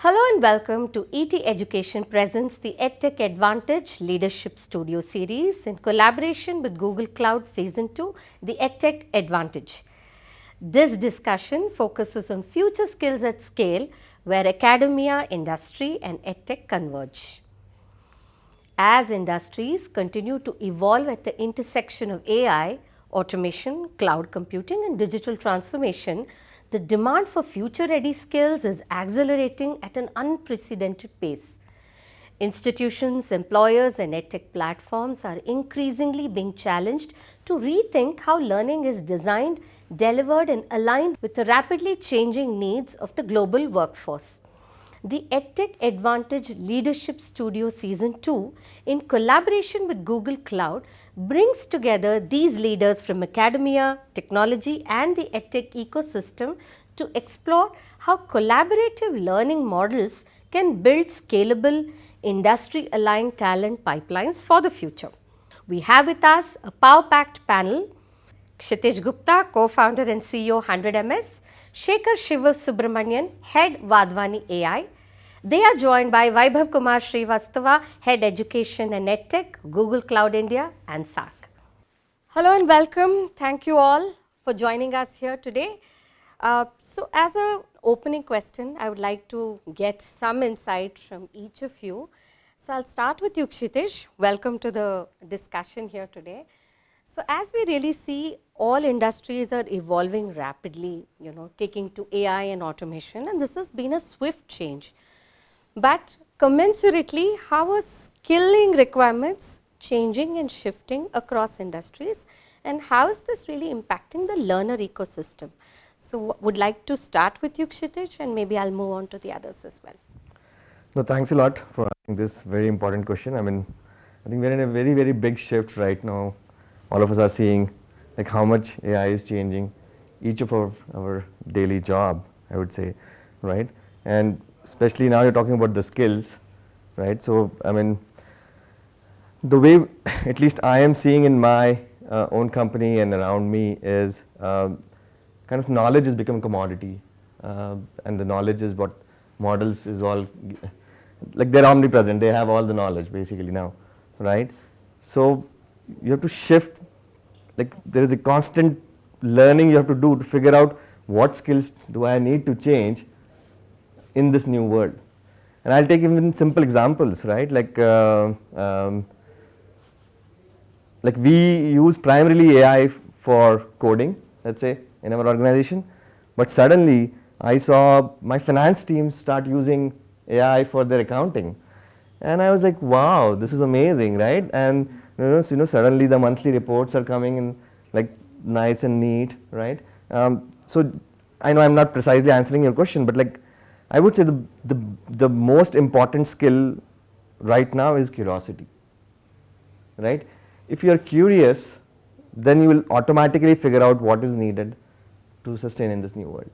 Hello and welcome to ETEducation presents the EdTech EdVantage Leadership Studio series in collaboration with Google Cloud Season 2, the EdTech EdVantage. This discussion focuses on future skills at scale where academia, industry and EdTech converge. As industries continue to evolve at the intersection of AI, automation, cloud computing and digital transformation, the demand for future-ready skills is accelerating at an unprecedented pace. Institutions, employers and EdTech platforms are increasingly being challenged to rethink how learning is designed, delivered and aligned with the rapidly changing needs of the global workforce. The EdTech EdVantage Leadership Studio Season 2, in collaboration with Google Cloud, brings together these leaders from academia, technology and the EdTech ecosystem to explore how collaborative learning models can build scalable, industry-aligned talent pipelines for the future. We have with us a power-packed panel: Kshitij Gupta, co-founder and CEO 100MS, Shekar Sivasubramanian, head Wadhwani AI. They are joined by Vaibhav, Kumar, Srivastava, head education and EdTech, Google Cloud India and SAARC. Hello and welcome. Thank you all for joining us here today. So as an opening question, I would like to get some insight from each of you. So I'll start with you, Kshitij. Welcome to the discussion here today. So as we really see, all industries are evolving rapidly, taking to AI and automation, and this has been a swift change. But commensurately, how are skilling requirements changing and shifting across industries, and how is this really impacting the learner ecosystem? So would like to start with you, Kshitij, and maybe I'll move on to the others as well. No, thanks a lot for asking this very important question. I think we're in a very, very big shift right now. All of us are seeing like how much AI is changing each of our daily job, I would say, right? And especially now you're talking about the skills, right? So, the way at least I am seeing in my own company and around me is kind of knowledge has become a commodity, and the knowledge is what models is all, like they're omnipresent, they have all the knowledge basically now, right? So you have to shift, like there is a constant learning you have to do to figure out what skills do I need to change in this new world. And I'll take even simple examples, right? Like we use primarily AI for coding, let's say, in our organization. But suddenly I saw my finance team start using AI for their accounting. And I was like, wow, this is amazing, right? And suddenly the monthly reports are coming in like nice and neat, right? So I know I'm not precisely answering your question, but like I would say the most important skill right now is curiosity, right? If you are curious, then you will automatically figure out what is needed to sustain in this new world.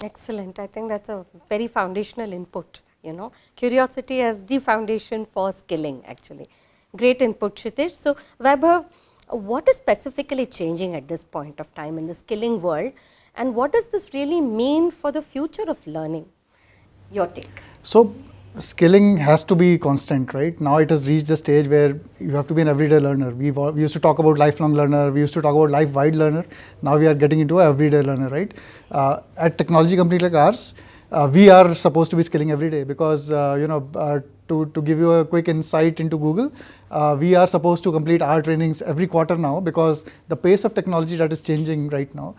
Excellent. I think that's a very foundational input, Curiosity as the foundation for skilling, actually. Great input, Kshitij. So, Vaibhav, what is specifically changing at this point of time in the skilling world, and what does this really mean for the future of learning? Your take. So, skilling has to be constant, right? Now it has reached a stage where you have to be an everyday learner. We used to talk about lifelong learner, we used to talk about life-wide learner. Now we are getting into an everyday learner, right? At technology companies like ours, we are supposed to be skilling every day because, to give you a quick insight into Google, we are supposed to complete our trainings every quarter now because the pace of technology that is changing right now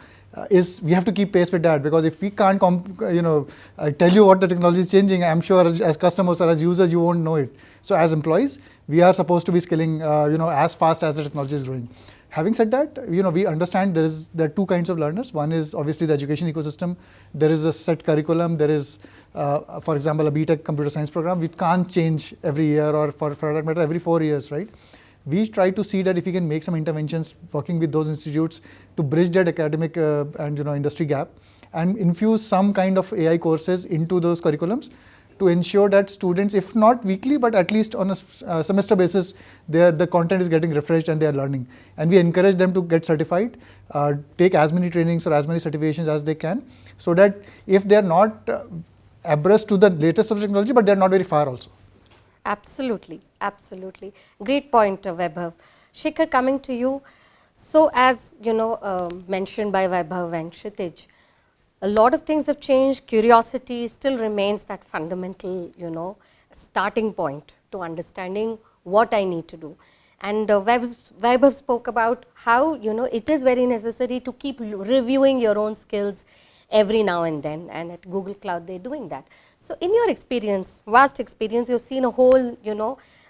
is we have to keep pace with that, because if we can't tell you what the technology is changing, I'm sure as customers or as users you won't know it. So as employees, we are supposed to be skilling as fast as the technology is growing. Having said that, we understand there are two kinds of learners. One is obviously the education ecosystem. There is a set curriculum. There is, for example, a BTech computer science program which can't change every year, or for that matter every 4 years, right? We try to see that if we can make some interventions working with those institutes to bridge that academic and industry gap, and infuse some kind of AI courses into those curriculums to ensure that students, if not weekly, but at least on a semester basis, the content is getting refreshed and they are learning. And we encourage them to get certified, take as many trainings or as many certifications as they can, so that if they are not abreast to the latest of technology, but they are not very far also. Absolutely, absolutely. Great point, Vaibhav. Shekar, coming to you. So, as you know, mentioned by Vaibhav and Kshitij, a lot of things have changed. Curiosity still remains that fundamental, starting point to understanding what I need to do. And Vaibhav spoke about how, it is very necessary to keep reviewing your own skills every now and then, and at Google Cloud they're doing that. So in your experience, vast experience, you've seen a whole,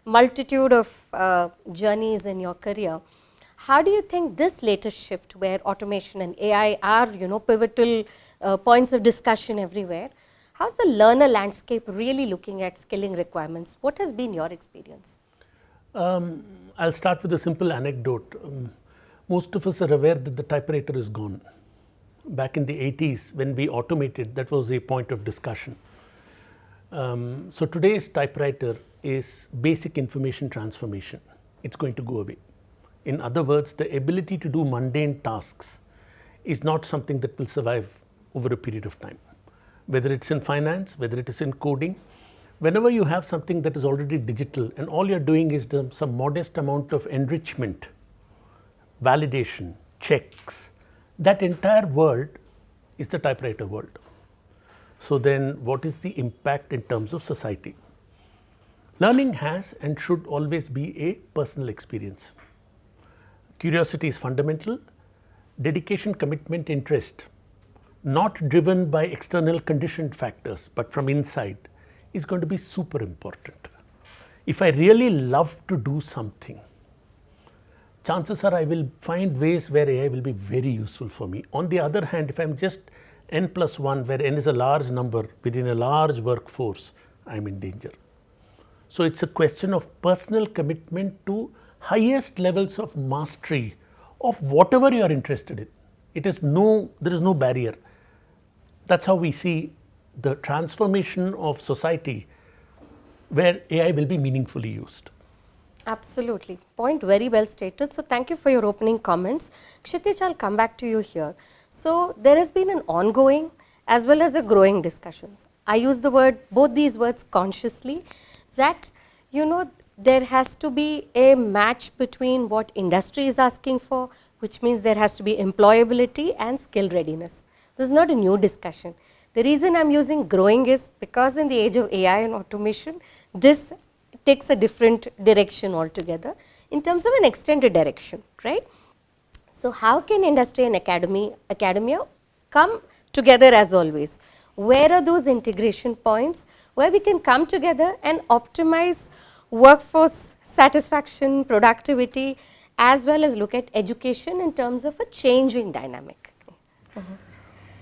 multitude of journeys in your career. How do you think this latest shift where automation and AI are, pivotal points of discussion everywhere, how's the learner landscape really looking at skilling requirements? What has been your experience? I'll start with a simple anecdote. Most of us are aware that the typewriter is gone. Back in the 80s, when we automated, that was a point of discussion. So today's typewriter is basic information transformation. It's going to go away. In other words, the ability to do mundane tasks is not something that will survive over a period of time. Whether it's in finance, whether it is in coding, whenever you have something that is already digital and all you're doing is some modest amount of enrichment, validation, checks, that entire world is the typewriter world. So then what is the impact in terms of society? Learning has and should always be a personal experience. Curiosity is fundamental. Dedication, commitment, interest, not driven by external conditioned factors, but from inside, is going to be super important. If I really love to do something, chances are I will find ways where AI will be very useful for me. On the other hand, if I'm just n+1, where n is a large number within a large workforce, I'm in danger. So it's a question of personal commitment to highest levels of mastery of whatever you are interested in. There is no barrier. That's how we see the transformation of society where AI will be meaningfully used. Absolutely. Point very well stated. So thank you for your opening comments. Kshitij, I'll come back to you here. So there has been an ongoing as well as a growing discussions. I use both these words consciously, that there has to be a match between what industry is asking for, which means there has to be employability and skill readiness. This is not a new discussion. The reason I'm using growing is because in the age of AI and automation, this takes a different direction altogether in terms of an extended direction, right? So how can industry and academia come together as always? Where are those integration points where we can come together and optimize workforce satisfaction, productivity, as well as look at education in terms of a changing dynamic?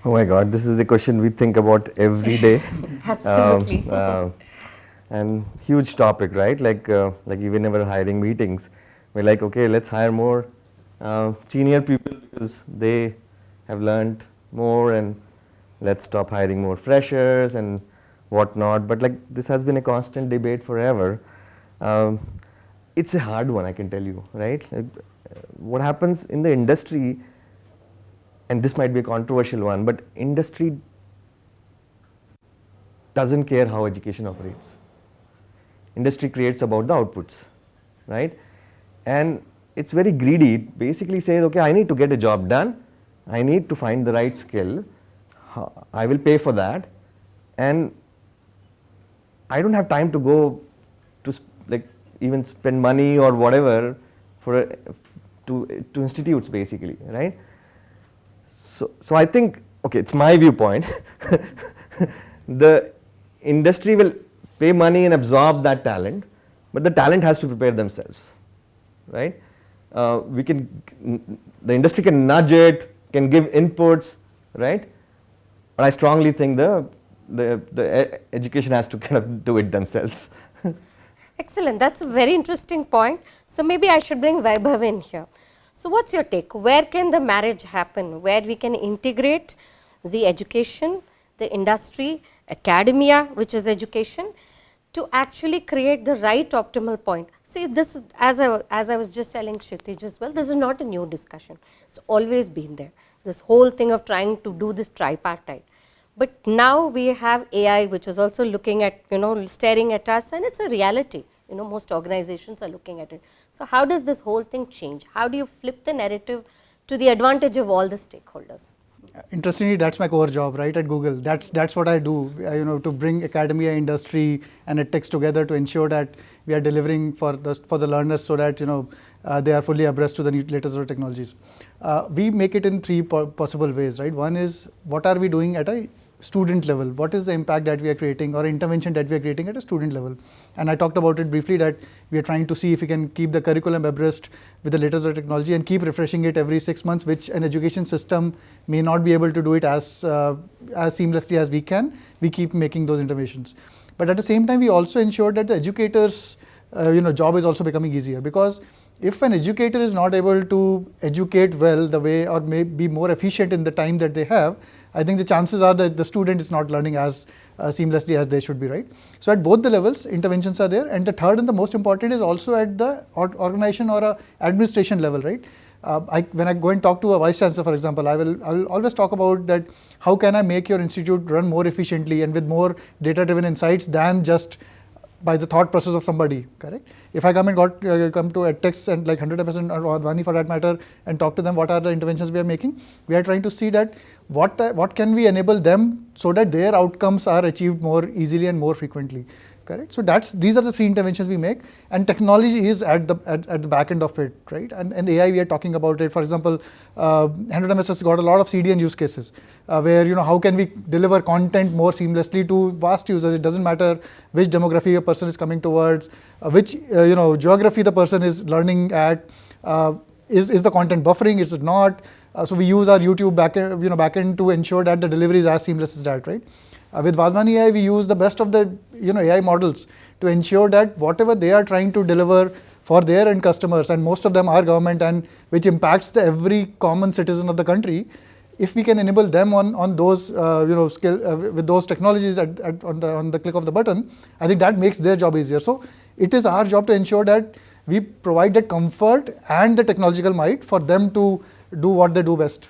Oh my God, this is a question we think about every day. Absolutely. And huge topic, right? Like even in our hiring meetings, we're like, okay, let's hire more senior people because they have learned more, and let's stop hiring more freshers and whatnot. But like this has been a constant debate forever. It's a hard one, I can tell you, right? Like, what happens in the industry, and this might be a controversial one, but industry doesn't care how education operates. Industry creates about the outputs, right? And it's very greedy. It basically says, okay, I need to get a job done. I need to find the right skill. I will pay for that. And I don't have time to go to even spend money or whatever to institutes basically, right? So I think, okay, it's my viewpoint. The industry will pay money and absorb that talent, but the talent has to prepare themselves, right? The industry can nudge it, can give inputs, right? But I strongly think the education has to kind of do it themselves. Excellent. That's a very interesting point. So maybe I should bring Vaibhav in here. So what's your take? Where can the marriage happen? Where we can integrate the education, the industry, academia, which is education, to actually create the right optimal point? See, this, as I was just telling Kshitij as well, this is not a new discussion. It's always been there. This whole thing of trying to do this tripartite. But now we have AI, which is also looking at, staring at us, and it's a reality. Most organizations are looking at it. So how does this whole thing change? How do you flip the narrative to the advantage of all the stakeholders? Interestingly, that's my core job, right, at Google. That's what I do, to bring academia, industry, and EdTechs together to ensure that we are delivering for the learners, so that they are fully abreast to the latest technologies. We make it in three possible ways, right? One is, what are we doing at a student level? What is the impact that we are creating, or intervention that we are creating at a student level? And I talked about it briefly, that we are trying to see if we can keep the curriculum abreast with the latest technology and keep refreshing it every 6 months, which an education system may not be able to do it as seamlessly as we can. We keep making those interventions. But at the same time, we also ensure that the educators' job is also becoming easier, because if an educator is not able to educate well the way, or may be more efficient in the time that they have, I think the chances are that the student is not learning as seamlessly as they should be, right? So at both the levels, interventions are there. And the third and the most important is also at the organization or administration level, right? When I go and talk to a vice chancellor, for example, I will always talk about that, how can I make your institute run more efficiently and with more data-driven insights than just by the thought process of somebody, correct? If I come to EdTechs and like 100% or Wadhwani for that matter, and talk to them what are the interventions we are making, we are trying to see that what can we enable them so that their outcomes are achieved more easily and more frequently, correct? So these are the three interventions we make, and technology is at the back end of it, right? And AI, we are talking about it. For example, 100MS has got a lot of CDN use cases where how can we deliver content more seamlessly to vast users. It doesn't matter which demography a person is coming towards, which geography the person is learning at. Is the content buffering? Is it not? So we use our YouTube backend to ensure that the delivery is as seamless as that, right? With Wadhwani AI, we use the best of the AI models to ensure that whatever they are trying to deliver for their end customers, and most of them are government, and which impacts every common citizen of the country, if we can enable them on those with those technologies on the click of the button, I think that makes their job easier. So it is our job to ensure that we provide that comfort and the technological might for them to do what they do best.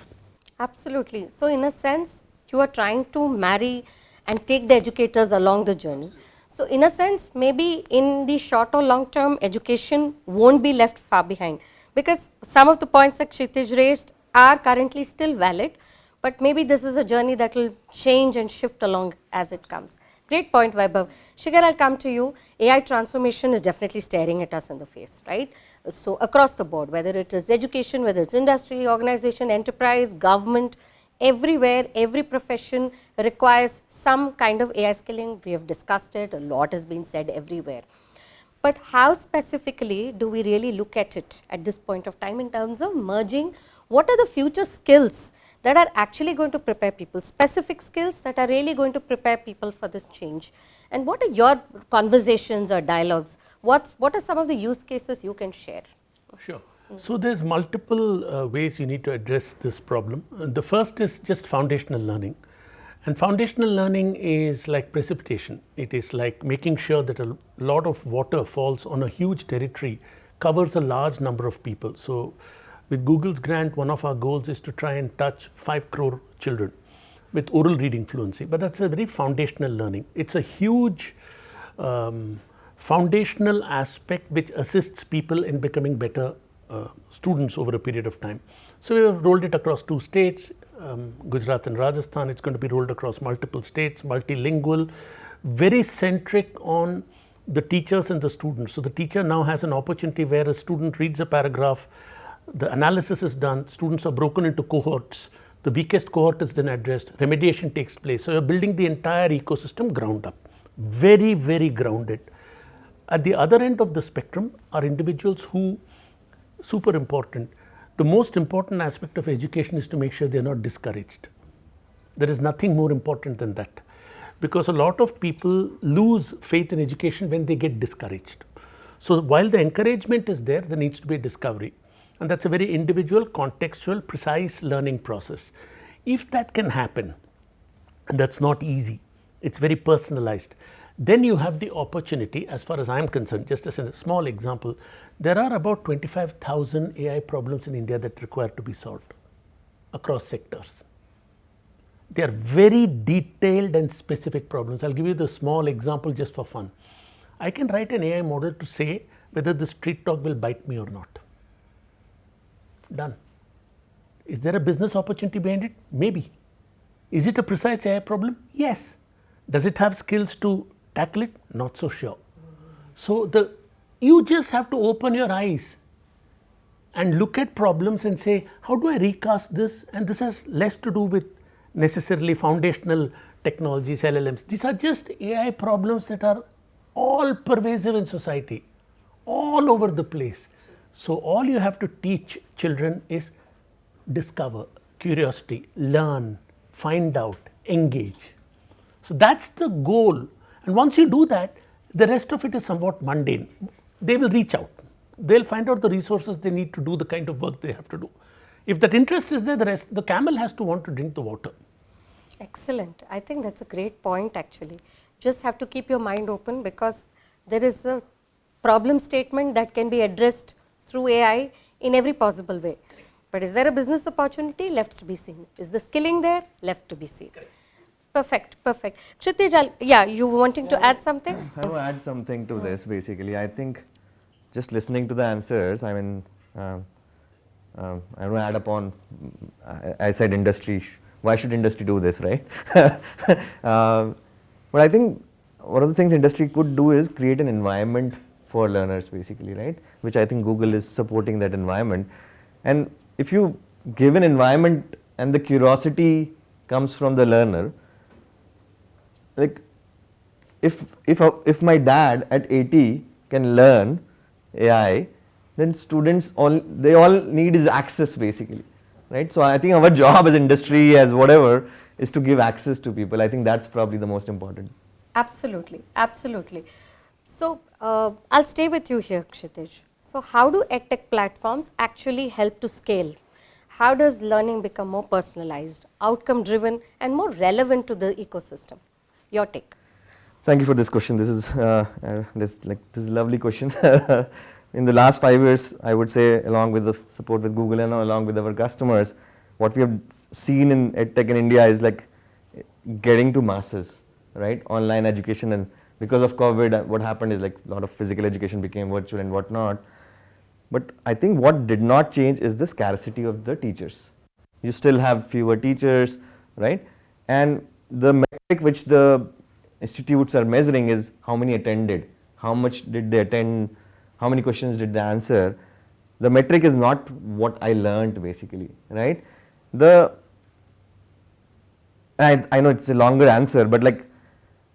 Absolutely. So in a sense, you are trying to marry and take the educators along the journey. So in a sense, maybe in the short or long term, education won't be left far behind, because some of the points that Kshitij raised are currently still valid, but maybe this is a journey that will change and shift along as it comes. Great point, Vaibhav. Shekar, I'll come to you. AI transformation is definitely staring at us in the face, right? So across the board, whether it is education, whether it's industry, organization, enterprise, government, everywhere, every profession requires some kind of AI skilling. We have discussed it, a lot has been said everywhere. But how specifically do we really look at it at this point of time in terms of merging? What are the future skills that are actually going to prepare people, specific skills that are really going to prepare people for this change? And what are your conversations or dialogues? What are some of the use cases you can share? Sure. So there's multiple ways you need to address this problem. The first is just foundational learning. And foundational learning is like precipitation. It is like making sure that a lot of water falls on a huge territory, covers a large number of people. So with Google's grant, one of our goals is to try and touch 5 crore children with oral reading fluency. But that's a very foundational learning. It's a huge foundational aspect which assists people in becoming better students over a period of time. So we have rolled it across 2 states, Gujarat and Rajasthan. It's going to be rolled across multiple states, multilingual, very centric on the teachers and the students. So the teacher now has an opportunity where a student reads a paragraph, the analysis is done, students are broken into cohorts, the weakest cohort is then addressed, remediation takes place. So you're building the entire ecosystem ground up, very, very grounded. At the other end of the spectrum are individuals who, super important, the most important aspect of education is to make sure they are not discouraged. There is nothing more important than that, because a lot of people lose faith in education when they get discouraged. So while the encouragement is there, there needs to be a discovery. And that's a very individual, contextual, precise learning process. If that can happen, and that's not easy, it's very personalized, then you have the opportunity, as far as I'm concerned, just as a small example, there are about 25,000 AI problems in India that require to be solved across sectors. They are very detailed and specific problems. I'll give you the small example just for fun. I can write an AI model to say whether the street dog will bite me or not. Done. Is there a business opportunity behind it? Maybe. Is it a precise AI problem? Yes. Does it have skills to tackle it? Not so sure. So you just have to open your eyes and look at problems and say, how do I recast this? And this has less to do with necessarily foundational technologies, LLMs. These are just AI problems that are all pervasive in society, all over the place. So all you have to teach children is discover, curiosity, learn, find out, engage. So that's the goal. And once you do that, the rest of it is somewhat mundane. They will reach out. They'll find out the resources they need to do the kind of work they have to do. If that interest is there, the camel has to want to drink the water. Excellent. I think that's a great point actually. Just have to keep your mind open, because there is a problem statement that can be addressed through AI in every possible way. But is there a business opportunity? Left to be seen. Is the skilling there? Left to be seen. Perfect, perfect. Kshitij, yeah, you wanting to add something? I want to add something to this basically. I think just listening to the answers, I mean, I want to add upon, I said industry, why should industry do this, right? But I think one of the things industry could do is create an environment for learners basically, right? Which I think Google is supporting that environment. And if you give an environment and the curiosity comes from the learner, like if my dad at 80 can learn AI, then students all need is access basically, right? So I think our job as industry, as whatever, is to give access to people. I think that's probably the most important. Absolutely, absolutely. So I'll stay with you here, Kshitij. So how do EdTech platforms actually help to scale? How does learning become more personalized, outcome driven, and more relevant to the ecosystem? Your take. Thank you for this question. This is this is a lovely question. In the last 5 years, I would say, along with the support with Google and along with our customers, what we have seen in EdTech in India is like getting to masses, right? Online education, and because of COVID, what happened is like a lot of physical education became virtual and whatnot. But I think what did not change is the scarcity of the teachers. You still have fewer teachers, right? And the metric which the institutes are measuring is how many attended, how much did they attend, how many questions did they answer. The metric is not what I learned basically, right? I know it's a longer answer, but like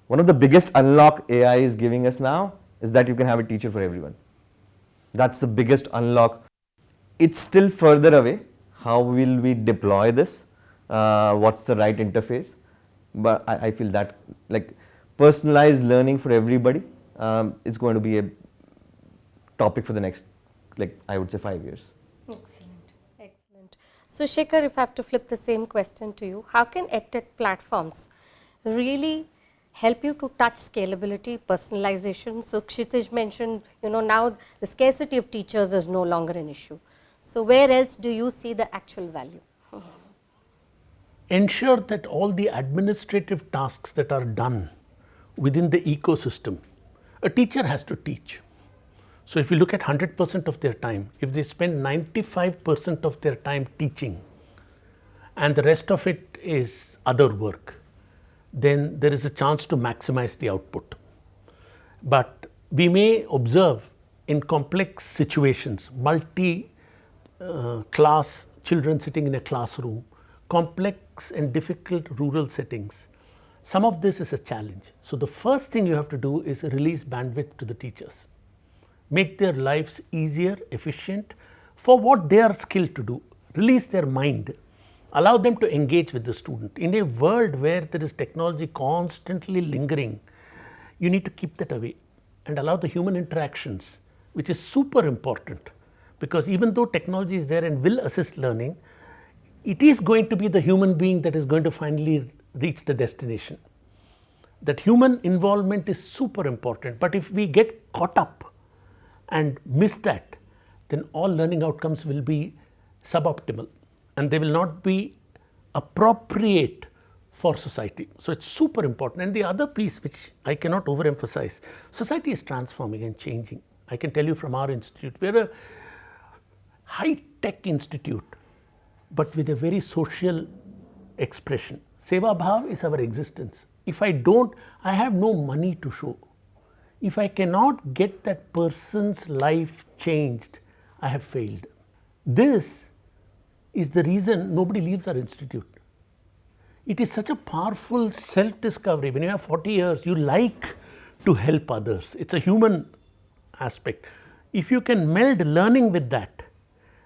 one of the biggest unlock AI is giving us now is that you can have a teacher for everyone. That's the biggest unlock. It's still further away. How will we deploy this? What's the right interface? But I feel that like personalized learning for everybody is going to be a topic for the next, like I would say, 5 years. Excellent, excellent. So Shekar, if I have to flip the same question to you, how can EdTech platforms really help you to touch scalability, personalization? So Kshitij mentioned, now the scarcity of teachers is no longer an issue. So where else do you see the actual value? Ensure that all the administrative tasks that are done within the ecosystem, a teacher has to teach. So if you look at 100% of their time, if they spend 95% of their time teaching and the rest of it is other work, then there is a chance to maximize the output. But we may observe in complex situations, multi-class children sitting in a classroom, complex and difficult rural settings, some of this is a challenge. So the first thing you have to do is release bandwidth to the teachers. Make their lives easier, efficient for what they are skilled to do. Release their mind. Allow them to engage with the student. In a world where there is technology constantly lingering, you need to keep that away and allow the human interactions, which is super important, because even though technology is there and will assist learning, it is going to be the human being that is going to finally reach the destination. That human involvement is super important, but if we get caught up and miss that, then all learning outcomes will be suboptimal and they will not be appropriate for society. So it's super important. And the other piece which I cannot overemphasize, society is transforming and changing. I can tell you from our institute, we're a high-tech institute, but with a very social expression. Seva Bhav is our existence. If I don't, I have no money to show. If I cannot get that person's life changed, I have failed. This is the reason nobody leaves our institute. It is such a powerful self-discovery. When you have 40 years, you like to help others. It's a human aspect. If you can meld learning with that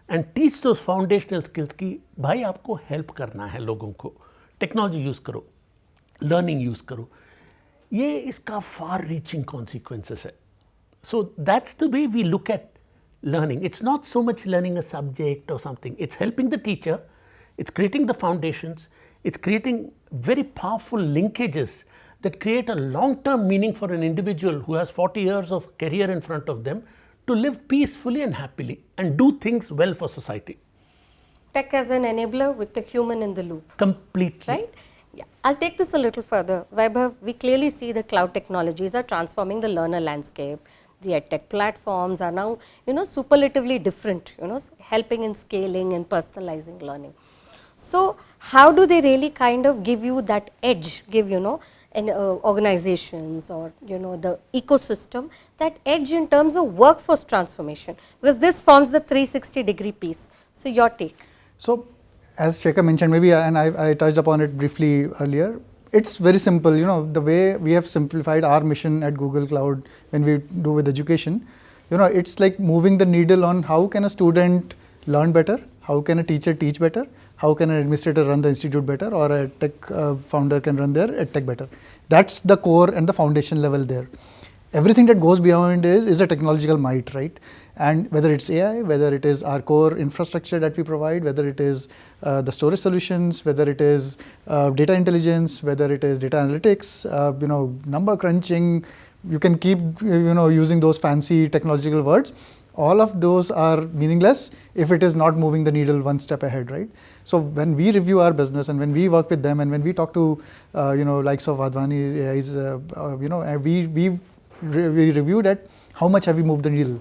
and teach those foundational skills कि भाई आपको help करना है लोगों को, technology use करो, learning use करो, ये इसका far-reaching consequences है. So that's the way we look at learning. It's not so much learning a subject or something. It's helping the teacher. It's creating the foundations. It's creating very powerful linkages that create a long-term meaning for an individual who has 40 years of career in front of them to live peacefully and happily and do things well for society. Tech as an enabler with the human in the loop. Completely. Right? Yeah. I'll take this a little further. Vaibhav, we clearly see the cloud technologies are transforming the learner landscape. The EdTech platforms are now, superlatively different, helping in scaling and personalizing learning. So, how do they really kind of give you that edge, give, organizations or, the ecosystem, that edge in terms of workforce transformation? Because this forms the 360-degree piece. So, your take. So, as Shekar mentioned, maybe, and I touched upon it briefly earlier, it's very simple, the way we have simplified our mission at Google Cloud when we do with education, it's like moving the needle on how can a student learn better, how can a teacher teach better, how can an administrator run the institute better, or a tech founder can run their EdTech better. That's the core and the foundation level there. Everything that goes beyond is a technological might, right? And whether it's AI, whether it is our core infrastructure that we provide, whether it is the storage solutions, whether it is data intelligence, whether it is data analytics, number crunching, you can keep using those fancy technological words. All of those are meaningless if it is not moving the needle one step ahead, right? So when we review our business and when we work with them and when we talk to likes of Wadhwani, we reviewed at how much have we moved the needle.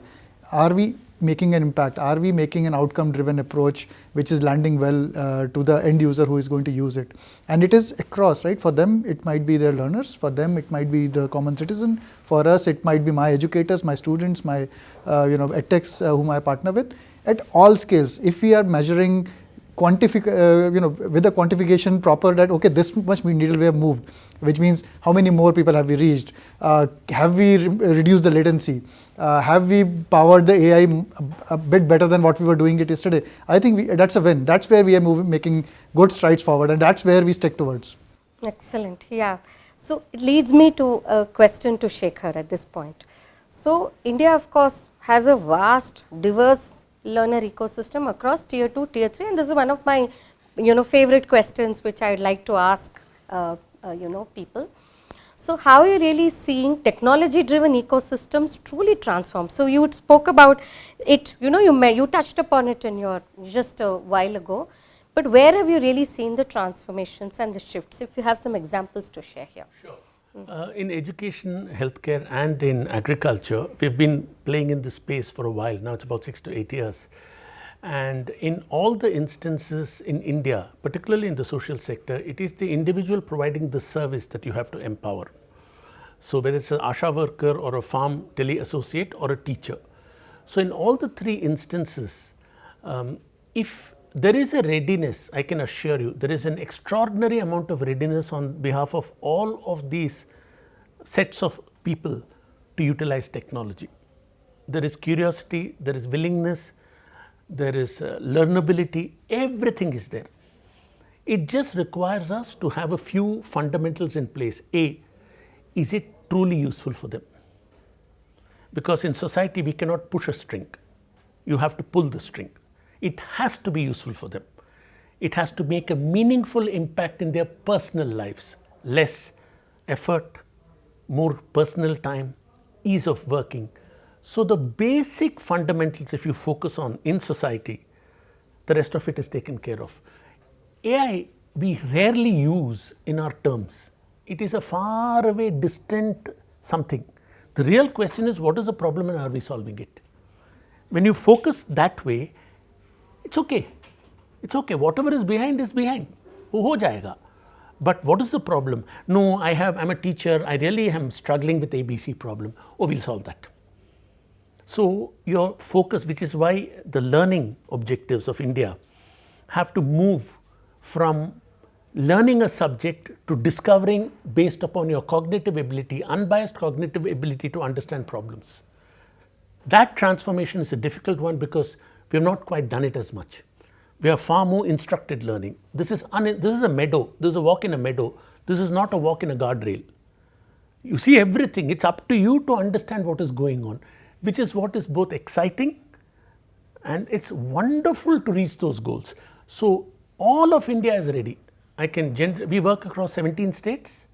Are we making an impact? Are we making an outcome-driven approach which is landing well to the end user who is going to use it? And it is across, right? For them, it might be their learners. For them, it might be the common citizen. For us, it might be my educators, my students, my EdTechs whom I partner with. At all scales, if we are measuring with the quantification proper that, okay, this much needle we have moved, which means how many more people have we reached? Have we reduced the latency? Have we powered the AI a bit better than what we were doing it yesterday? I think that's a win. That's where we are making good strides forward, and that's where we stick towards. Excellent. Yeah. So it leads me to a question to Shekar at this point. So India, of course, has a vast, diverse learner ecosystem across tier 2, tier 3, and this is one of my favorite questions which I would like to ask people. So how are you really seeing technology driven ecosystems truly transform? So you spoke about it, you touched upon it in your just a while ago, but where have you really seen the transformations and the shifts, if you have some examples to share here? Sure. In education, healthcare and in agriculture, we've been playing in this space for a while. Now it's about 6 to 8 years. And in all the instances in India, particularly in the social sector, it is the individual providing the service that you have to empower. So whether it's an ASHA worker or a farm tele-associate or a teacher. So in all the three instances, if there is a readiness, I can assure you, there is an extraordinary amount of readiness on behalf of all of these sets of people to utilize technology. There is curiosity, there is willingness, there is learnability, everything is there. It just requires us to have a few fundamentals in place. A, is it truly useful for them? Because in society we cannot push a string, you have to pull the string. It has to be useful for them. It has to make a meaningful impact in their personal lives. Less effort, more personal time, ease of working. So the basic fundamentals, if you focus on in society, the rest of it is taken care of. AI we rarely use in our terms. It is a far away, distant something. The real question is, what is the problem and are we solving it? When you focus that way, it's okay. It's okay. Whatever is behind is behind. वो हो जाएगा. But what is the problem? No, I'm a teacher. I really am struggling with ABC problem. Oh, we'll solve that. So your focus, which is why the learning objectives of India have to move from learning a subject to discovering based upon your cognitive ability, unbiased cognitive ability to understand problems. That transformation is a difficult one because we have not quite done it as much. We are far more instructed learning. This is a meadow. This is a walk in a meadow. This is not a walk in a guardrail. You see everything. It's up to you to understand what is going on, which is what is both exciting and it's wonderful to reach those goals. So all of India is ready. We work across 17 states.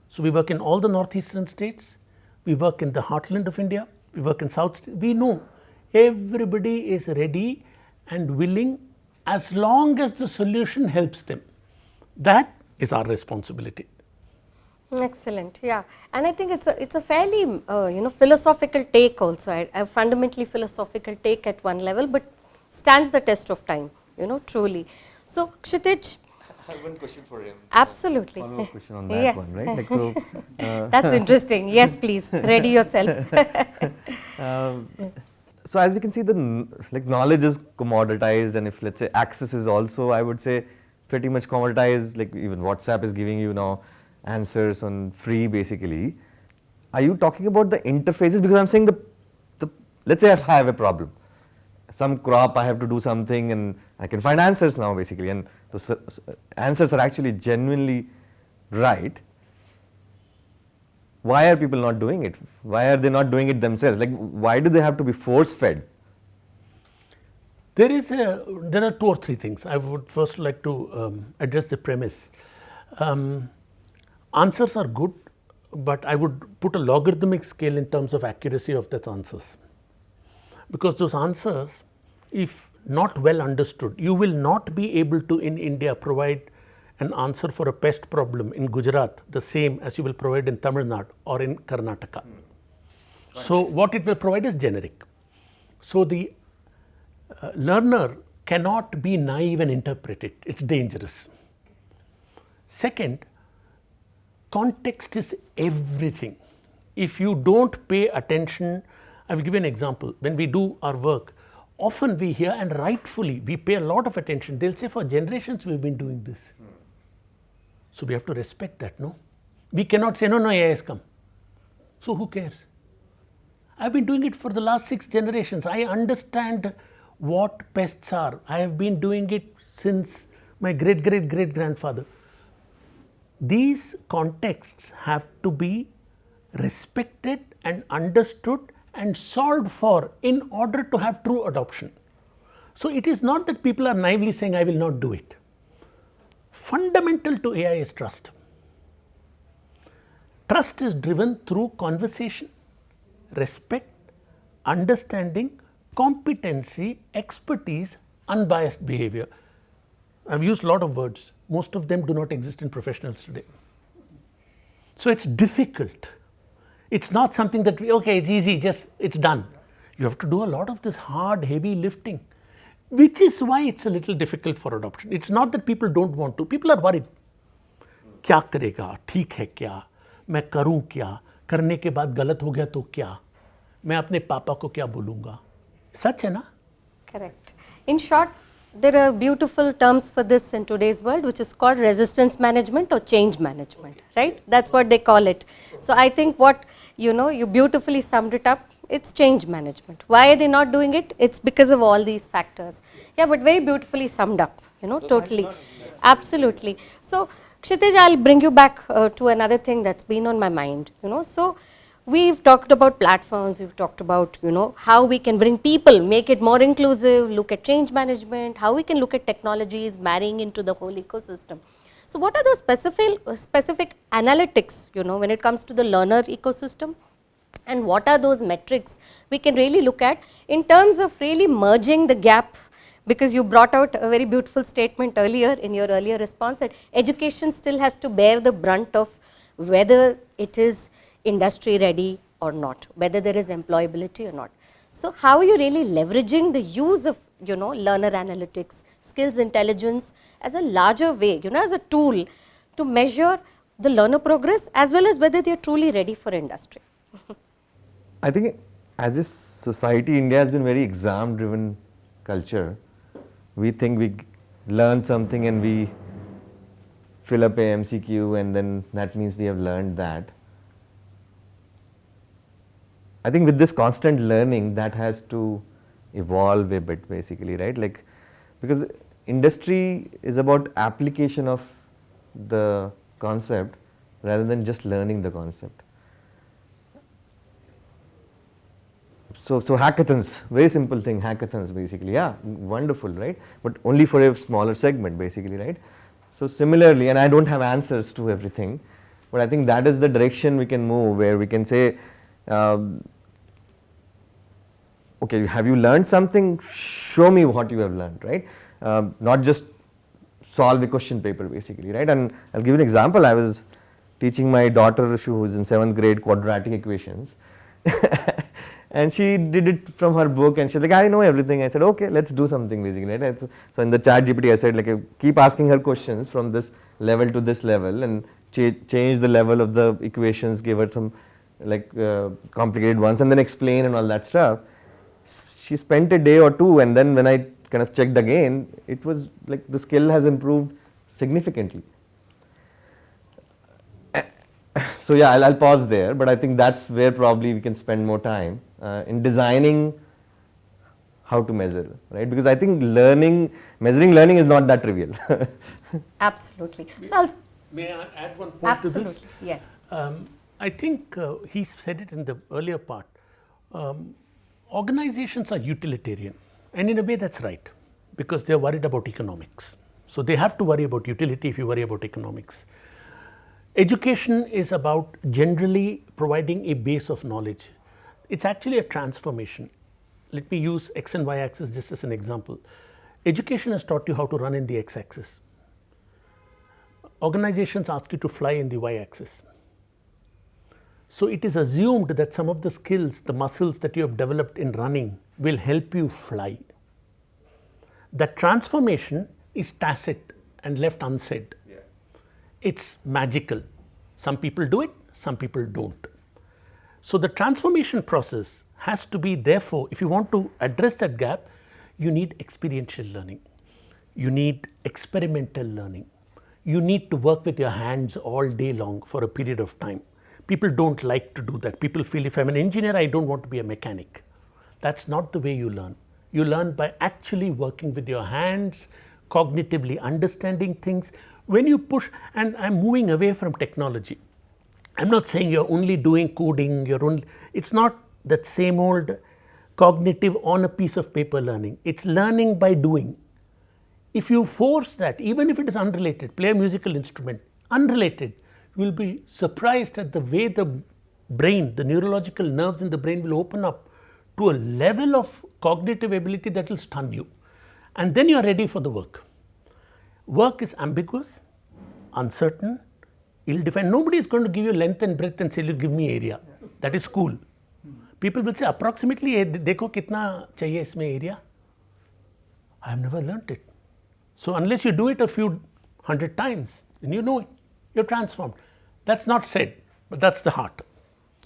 So we work in all the northeastern states. We work in the heartland of India. We work in south. We know everybody is ready and willing as long as the solution helps them. That is our responsibility. Excellent, yeah, and I think it's a fairly philosophical take also, a fundamentally philosophical take at one level, but stands the test of time, truly. So Kshitij, I have one question for him. Absolutely. Follow-up question on that Yes. one, right? Like, so, That's interesting. Yes, please, ready yourself. So as we can see, the knowledge is commoditized, and if let's say access is also, I would say, pretty much commoditized. Like even WhatsApp is giving you now answers on free basically. Are you talking about the interfaces? Because I'm saying let's say I have a problem, some crop, I have to do something, and I can find answers now basically, and those answers are actually genuinely right. Why are people not doing it? Why are they not doing it themselves? Like, why do they have to be force fed? There are two or three things. I would first like to address the premise. Answers are good, but I would put a logarithmic scale in terms of accuracy of those answers. Because those answers, if not well understood, you will not be able to in India provide an answer for a pest problem in Gujarat the same as you will provide in Tamil Nadu or in Karnataka. So what it will provide is generic. So the learner cannot be naive and interpret it. It's dangerous. Second, context is everything. If you don't pay attention, I will give you an example. When we do our work, often we hear, and rightfully, we pay a lot of attention. They'll say, for generations we've been doing this. So we have to respect that, no? We cannot say, no, AI has come. So who cares? I've been doing it for the last 6 generations. I understand what pests are. I have been doing it since my great-great-great-grandfather. These contexts have to be respected and understood and solved for in order to have true adoption. So it is not that people are naively saying, I will not do it. Fundamental to AI is trust. Trust is driven through conversation, respect, understanding, competency, expertise, unbiased behavior. I've used a lot of words. Most of them do not exist in professionals today. So it's difficult. It's not something that it's easy, it's done. You have to do a lot of this hard, heavy lifting, which is why it's a little difficult for adoption. It's not that people don't want to. People are worried. क्या करेगा? ठीक है क्या? मैं करूं क्या? करने के बाद गलत हो गया तो क्या? मैं अपने पापा को क्या बोलूँगा? सच है ना? Correct. In short, there are beautiful terms for this in today's world, which is called resistance management or change management, right? That's what they call it. So I think what, you beautifully summed it up. It's change management. Why are they not doing it? It's because of all these factors. Yeah, but very beautifully summed up, totally. Absolutely. So Kshitij, I'll bring you back to another thing that's been on my mind, So we've talked about platforms, we've talked about, how we can bring people, make it more inclusive, look at change management, how we can look at technologies marrying into the whole ecosystem. So what are those specific analytics, when it comes to the learner ecosystem? And what are those metrics we can really look at in terms of really merging the gap because you brought out a very beautiful statement earlier in your earlier response that education still has to bear the brunt of whether it is industry ready or not, whether there is employability or not. So how are you really leveraging the use of, learner analytics, skills intelligence as a larger way, as a tool to measure the learner progress as well as whether they are truly ready for industry? I think as a society, India has been very exam driven culture. We think we learn something and we fill up a MCQ and then that means we have learned that. I think with this constant learning, that has to evolve a bit basically, right? Like, because industry is about application of the concept rather than just learning the concept. So hackathons, very simple thing, hackathons basically, yeah, wonderful, right? But only for a smaller segment basically, right? So similarly, and I don't have answers to everything, but I think that is the direction we can move, where we can say, okay, have you learned something? Show me what you have learned, right? Not just solve a question paper basically, right? And I'll give you an example. I was teaching my daughter who is in 7th grade quadratic equations. And she did it from her book and she's like, I know everything. I said, okay, let's do something basically, right? So in the chat GPT, I said, like, keep asking her questions from this level to this level and change the level of the equations, give her some like complicated ones and then explain and all that stuff. She spent a day or two, and then when I kind of checked again, it was like the skill has improved significantly. So yeah, I'll pause there, but I think that's where probably we can spend more time in designing how to measure, right? Because I think measuring learning is not that trivial. Absolutely. So may I add one point to this? Yes. I think he said it in the earlier part. Organizations are utilitarian, and in a way that's right, because they're worried about economics. So they have to worry about utility if you worry about economics. Education is about generally providing a base of knowledge. It's actually a transformation. Let me use X and Y axis just as an example. Education has taught you how to run in the X axis. Organizations ask you to fly in the Y axis. So it is assumed that some of the skills, the muscles that you have developed in running will help you fly. That transformation is tacit and left unsaid. Yeah. It's magical. Some people do it, some people don't. So the transformation process has to be, therefore, if you want to address that gap, you need experiential learning. You need experimental learning. You need to work with your hands all day long for a period of time. People don't like to do that. People feel, if I'm an engineer, I don't want to be a mechanic. That's not the way you learn. You learn by actually working with your hands, cognitively understanding things. When you push, and I'm moving away from technology. I'm not saying you're only doing coding, it's not that same old cognitive on a piece of paper learning. It's learning by doing. If you force that, even if it is unrelated, play a musical instrument, unrelated, you will be surprised at the way the brain, the neurological nerves in the brain will open up to a level of cognitive ability that will stun you. And then you are ready for the work. Work is ambiguous, uncertain, ill-defined. Nobody is going to give you length and breadth and say, you give me area. That is cool. People will say, approximately, dekho kitna chahiye isme area. I have never learnt it. So unless you do it a few hundred times, then you know it. You're transformed. That's not said, but that's the heart.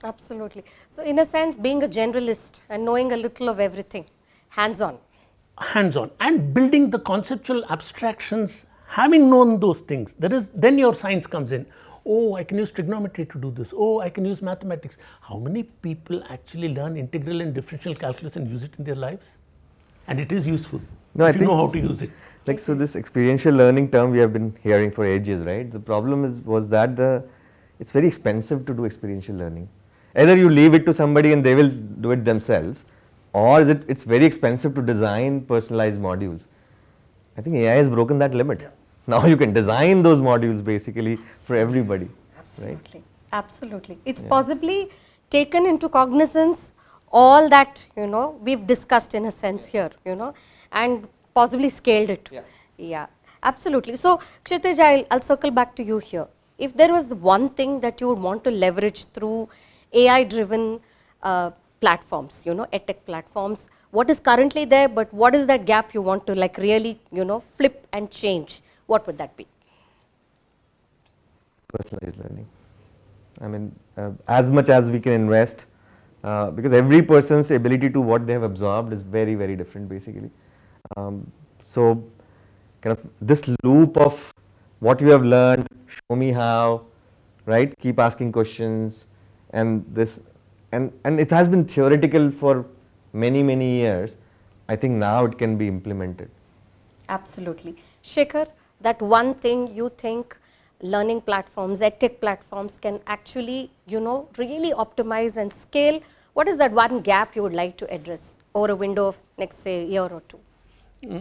Absolutely. So in a sense, being a generalist and knowing a little of everything, hands-on. Hands-on, and building the conceptual abstractions, having known those things, then your science comes in. Oh, I can use trigonometry to do this. Oh, I can use mathematics. How many people actually learn integral and differential calculus and use it in their lives? And it is useful if you know how to use it. Like, so this experiential learning term we have been hearing for ages, right? The problem was that it's very expensive to do experiential learning. Either you leave it to somebody and they will do it themselves, or it's very expensive to design personalized modules. I think AI has broken that limit. Yeah. Now you can design those modules basically for everybody. Absolutely. Right? Absolutely. It's possibly taken into cognizance all that, we've discussed in a sense here, and possibly scaled it. Yeah, absolutely. So, Kshitij, I'll circle back to you here. If there was one thing that you would want to leverage through AI-driven platforms, EdTech platforms, what is currently there, but what is that gap you want to like really, flip and change? What would that be? Personalized learning. I mean, as much as we can invest, because every person's ability to what they have absorbed is very, very different basically. So kind of this loop of what you have learned, show me how, right? Keep asking questions, and it has been theoretical for many, many years. I think now it can be implemented. Absolutely. Shekar, that one thing you think learning platforms, EdTech platforms can actually, really optimize and scale, what is that one gap you would like to address over a window of next, say, year or two?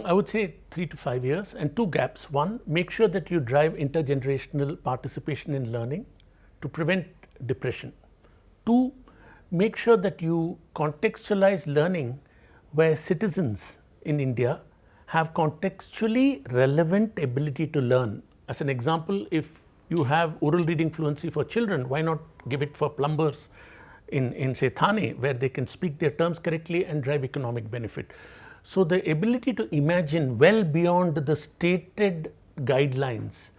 I would say 3 to 5 years, and two gaps. One, make sure that you drive intergenerational participation in learning to prevent depression. Two, make sure that you contextualize learning where citizens in India have contextually relevant ability to learn. As an example, if you have oral reading fluency for children, why not give it for plumbers in say Thane, where they can speak their terms correctly and drive economic benefit. So the ability to imagine well beyond the stated guidelines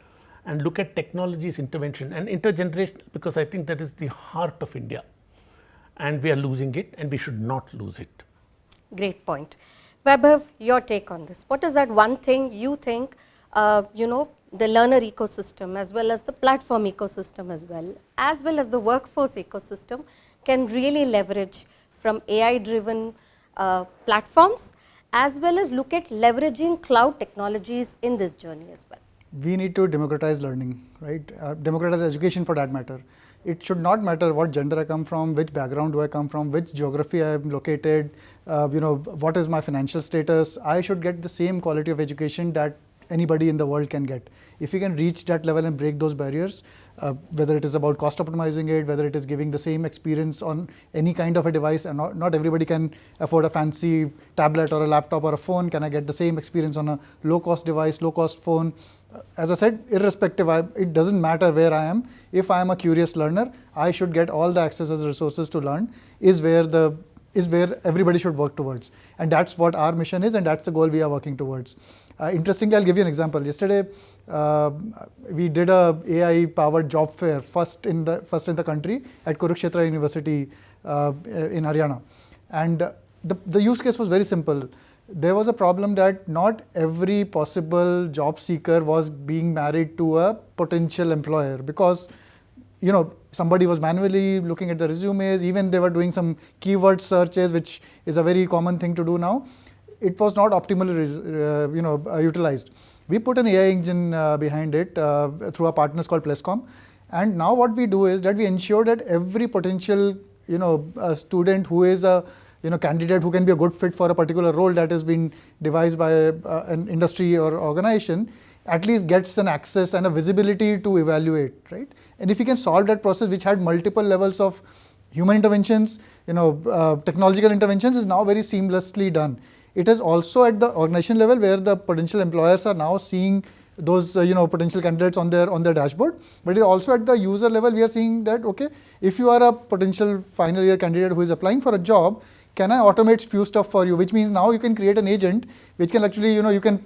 and look at technology's intervention and intergenerational, because I think that is the heart of India, and we are losing it, and we should not lose it. Great point. Vaibhav, your take on this. What is that one thing you think, the learner ecosystem as well as the platform ecosystem as well as the workforce ecosystem can really leverage from AI-driven platforms, as well as look at leveraging cloud technologies in this journey as well? We need to democratize learning, right? Democratize education for that matter. It should not matter what gender I come from, which background do I come from, which geography I am located, what is my financial status. I should get the same quality of education that anybody in the world can get. If we can reach that level and break those barriers, whether it is about cost optimizing it, whether it is giving the same experience on any kind of a device, and not everybody can afford a fancy tablet or a laptop or a phone. Can I get the same experience on a low cost device, low cost phone? As I said, irrespective, it doesn't matter where I am. If I am a curious learner, I should get all the access as resources to learn is where everybody should work towards. And that's what our mission is, and that's the goal we are working towards. Interestingly, I'll give you an example. Yesterday, we did a AI-powered job fair, first in the country at Kurukshetra University in Haryana. And the use case was very simple. There was a problem that not every possible job seeker was being married to a potential employer, because somebody was manually looking at the resumes, even they were doing some keyword searches, which is a very common thing to do now. It was not optimally utilized. We put an AI engine behind it through our partners called Plescom, and now what we do is that we ensure that every potential student who is a candidate who can be a good fit for a particular role that has been devised by an industry or organization at least gets an access and a visibility to evaluate, right? And if we can solve that process, which had multiple levels of human interventions, technological interventions, is now very seamlessly done. It is also at the organization level where the potential employers are now seeing those potential candidates on their dashboard, but it is also at the user level. We are seeing that, okay, if you are a potential final year candidate who is applying for a job, can I automate few stuff for you? Which means now you can create an agent which can actually you can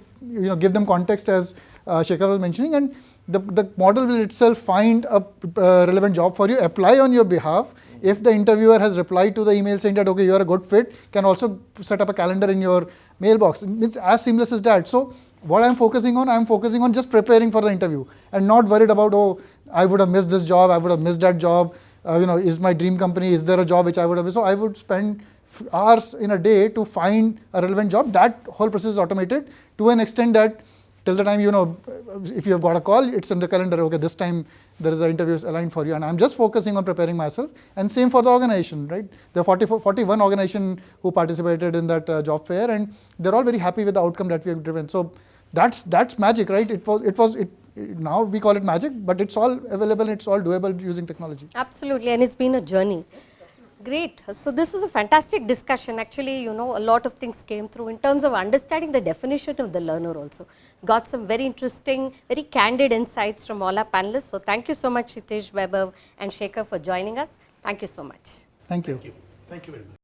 give them context, as Shekar was mentioning, and the model will itself find a relevant job for you, apply on your behalf. If the interviewer has replied to the email saying that, okay, you are a good fit, can also set up a calendar in your mailbox. It's as seamless as that. So what I'm focusing on just preparing for the interview and not worried about, oh, I would have missed this job, I would have missed that job, is my dream company, is there a job which I would have missed? So I would spend hours in a day to find a relevant job. That whole process is automated to an extent that till the time, if you have got a call, it's in the calendar, okay, this time there is an interview aligned for you, and I'm just focusing on preparing myself. And same for the organization, right? There are 41 organizations who participated in that job fair, and they're all very happy with the outcome that we have driven. So that's magic, right? Now we call it magic, but it's all available, it's all doable using technology. Absolutely, and it's been a journey. Great. So this is a fantastic discussion. Actually, a lot of things came through in terms of understanding the definition of the learner also. Got some very interesting, very candid insights from all our panelists. So thank you so much, Kshitij, Vaibhav and Shekar for joining us. Thank you so much. Thank you. Thank you very much.